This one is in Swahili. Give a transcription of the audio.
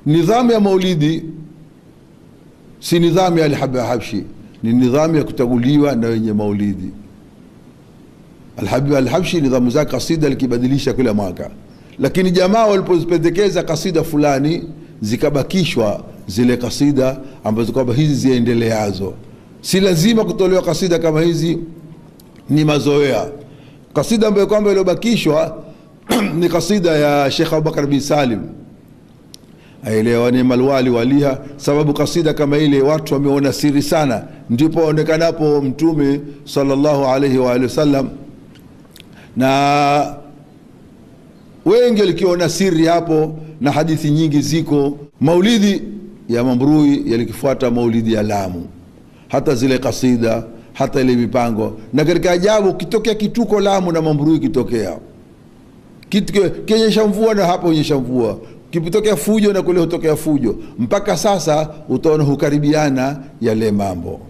nidhamu ya maulidi si nidhamu ya Al-Habshi, ni nidhamu ya kutaguliwa na wenye maulidi. Al-Habshi nidhamu zake kasida likibadilisha kila mwaka, lakini jamaa walipozipendekeza kasida fulani zikabakishwa zile kasida ambazo kwamba hizi ziendeleazo. Si lazima kutolewa kasida kama hizi, ni mazoea. Kasida ambayo kwamba iliyobakishwa ni kasida ya Sheikh Abubakar bin Salim, aelewa ni malwali waliha, sababu kasida kama ile watu wameona siri sana, ndipo onekanapo Mtume sallallahu alaihi wa alihi wasallam, na wengi walikiona siri hapo, na hadithi nyingi ziko. Maulidi ya Mambrui yalikifuata maulidi ya Lamu, hata zile kasida, hata ile mipango. Na katika ajabu, kitokea kituko Lamu na Mambrui kitokea kinyesha mvua na hapo unyesha mvua, kipitokea fujo na kule hutokea fujo, mpaka sasa utaona hukaribiana yale mambo.